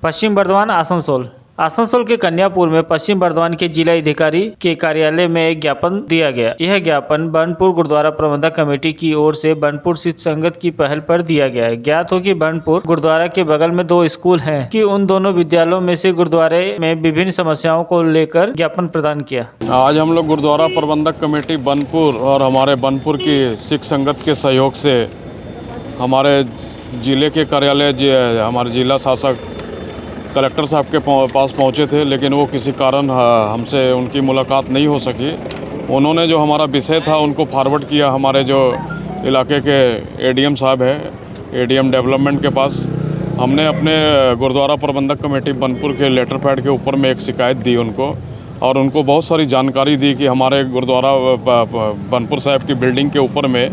पश्चिम बर्धमान आसनसोल। आसनसोल के कन्यापुर में पश्चिम बर्धमान के जिला अधिकारी के कार्यालय में एक ज्ञापन दिया गया। यह ज्ञापन बनपुर गुरुद्वारा प्रबंधक कमेटी की ओर से बनपुर सिख संगत की पहल पर दिया गया है। ज्ञात हो कि बनपुर गुरुद्वारा के बगल में 2 स्कूल हैं कि उन दोनों विद्यालयों में से गुरुद्वारे में विभिन्न समस्याओं को लेकर ज्ञापन प्रदान किया। आज हम लोग गुरुद्वारा प्रबंधक कमेटी बनपुर और हमारे बनपुर की सिख संगत के सहयोग से हमारे जिले के कार्यालय हमारे जिला शासक कलेक्टर साहब के पास पहुंचे थे, लेकिन वो किसी कारण हमसे उनकी मुलाकात नहीं हो सकी। उन्होंने जो हमारा विषय था उनको फॉरवर्ड किया हमारे जो इलाके के एडीएम साहब है, एडीएम डेवलपमेंट के पास। हमने अपने गुरुद्वारा प्रबंधक कमेटी बनपुर के लेटर पैड के ऊपर में एक शिकायत दी उनको, और उनको बहुत सारी जानकारी दी कि हमारे गुरुद्वारा बनपुर साहब की बिल्डिंग के ऊपर में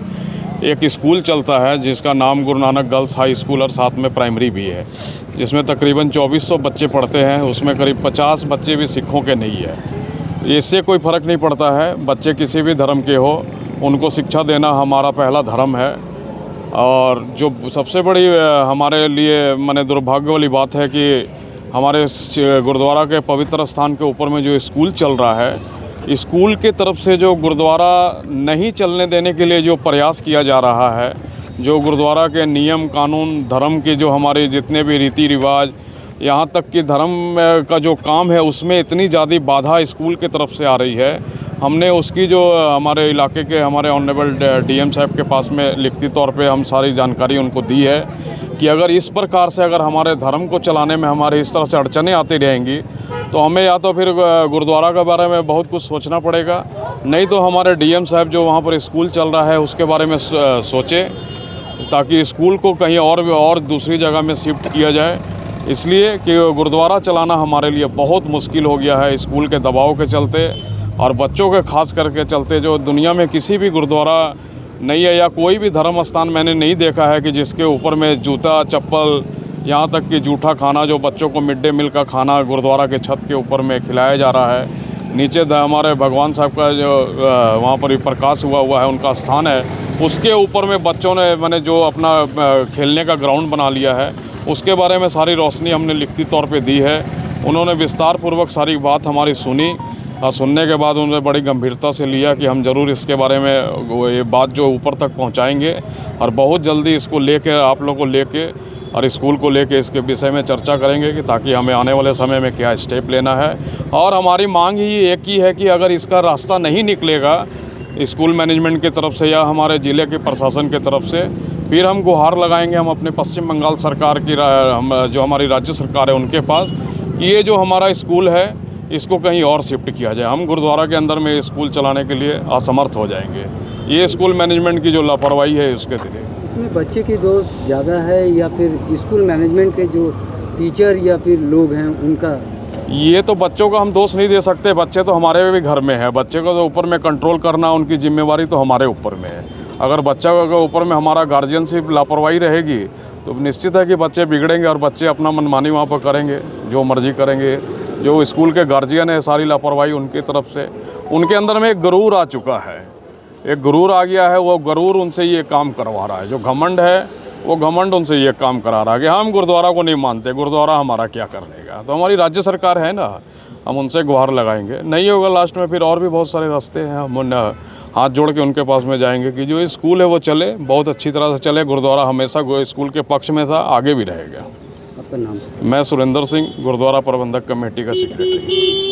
एक स्कूल चलता है जिसका नाम Guru Nanak girls high school और साथ में प्राइमरी भी है, जिसमें तकरीबन 2400 बच्चे पढ़ते हैं। उसमें करीब 50 बच्चे भी सिखों के नहीं है। इससे कोई फ़र्क नहीं पड़ता है, बच्चे किसी भी धर्म के हो, उनको शिक्षा देना हमारा पहला धर्म है। और जो सबसे बड़ी हमारे लिए माने दुर्भाग्य वाली बात है कि हमारे गुरुद्वारा के पवित्र स्थान के ऊपर में जो स्कूल चल रहा है, स्कूल के तरफ से जो गुरुद्वारा नहीं चलने देने के लिए जो प्रयास किया जा रहा है, जो गुरुद्वारा के नियम कानून धर्म के जो हमारे जितने भी रीति रिवाज, यहाँ तक कि धर्म का जो काम है उसमें इतनी ज़्यादा बाधा स्कूल के तरफ से आ रही है। हमने उसकी जो हमारे इलाके के हमारे ऑनरेबल डीएम साहब के पास में लिखती तौर पे हम सारी जानकारी उनको दी है कि अगर इस प्रकार से अगर हमारे धर्म को चलाने में हमारे इस तरह से अड़चनें आती रहेंगी तो हमें या तो फिर गुरुद्वारा के बारे में बहुत कुछ सोचना पड़ेगा, नहीं तो हमारे डीएम साहब जो वहाँ पर स्कूल चल रहा है उसके बारे में सोचे ताकि स्कूल को कहीं और दूसरी जगह में शिफ्ट किया जाए। इसलिए कि गुरुद्वारा चलाना हमारे लिए बहुत मुश्किल हो गया है स्कूल के दबाव के चलते और बच्चों के खास करके चलते। जो दुनिया में किसी भी गुरुद्वारा नहीं है या कोई भी धर्म स्थान मैंने नहीं देखा है कि जिसके ऊपर में जूता चप्पल यहाँ तक कि जूठा खाना, जो बच्चों को मिड डे मील का खाना गुरुद्वारा के छत के ऊपर में खिलाया जा रहा है। नीचे हमारे भगवान साहब का जो वहाँ पर प्रकाश हुआ है उनका स्थान है, उसके ऊपर में बच्चों ने मैंने जो अपना खेलने का ग्राउंड बना लिया है, उसके बारे में सारी रोशनी हमने लिखती तौर पे दी है। उन्होंने विस्तार पूर्वक सारी बात हमारी सुनी और सुनने के बाद उन्होंने बड़ी गंभीरता से लिया कि हम ज़रूर इसके बारे में ये बात जो ऊपर तक पहुँचाएँगे और बहुत जल्दी इसको लेके आप लोगों को लेके और स्कूल को लेके इसके विषय में चर्चा करेंगे कि ताकि हमें आने वाले समय में क्या स्टेप लेना है। और हमारी मांग ही एक ही है कि अगर इसका रास्ता नहीं निकलेगा स्कूल मैनेजमेंट की तरफ से या हमारे ज़िले के प्रशासन की तरफ से, फिर हम गुहार लगाएंगे हम अपने पश्चिम बंगाल सरकार की जो हमारी राज्य सरकार है उनके पास कि ये जो हमारा स्कूल है इसको कहीं और शिफ्ट किया जाए। हम गुरुद्वारा के अंदर में स्कूल चलाने के लिए असमर्थ हो जाएंगे। ये स्कूल मैनेजमेंट की जो लापरवाही है उसके लिए। इसमें बच्चे की दोष ज़्यादा है या फिर स्कूल मैनेजमेंट के जो टीचर या फिर लोग हैं उनका? ये तो बच्चों का हम दोष नहीं दे सकते, बच्चे तो हमारे भी घर में है। बच्चे को तो ऊपर में कंट्रोल करना उनकी जिम्मेवारी तो हमारे ऊपर में है। अगर बच्चा के ऊपर में हमारा गार्जियनशिप लापरवाही रहेगी तो निश्चित है कि बच्चे बिगड़ेंगे और बच्चे अपना मनमानी वहाँ पर करेंगे, जो मर्जी करेंगे। जो स्कूल के गार्जियन है सारी लापरवाही उनकी तरफ से, उनके अंदर में एक गुरूर आ चुका है, एक गुरूर आ गया है। वो गुरूर उनसे ये काम करवा रहा है, जो घमंड है वो घमंड उनसे ये काम करा रहा है कि हम गुरुद्वारा को नहीं मानते, गुरुद्वारा हमारा क्या कर लेगा। तो हमारी राज्य सरकार है ना, हम उनसे गुहार लगाएंगे। नहीं होगा लास्ट में फिर और भी बहुत सारे रास्ते हैं, हम हाथ जोड़ के उनके पास में जाएंगे कि जो स्कूल है वो चले, बहुत अच्छी तरह से चले। गुरुद्वारा हमेशा स्कूल के पक्ष में था, आगे भी रहेगा। आपका नाम? मैं सुरेंद्र सिंह, गुरुद्वारा प्रबंधक कमेटी का सेक्रेटरी।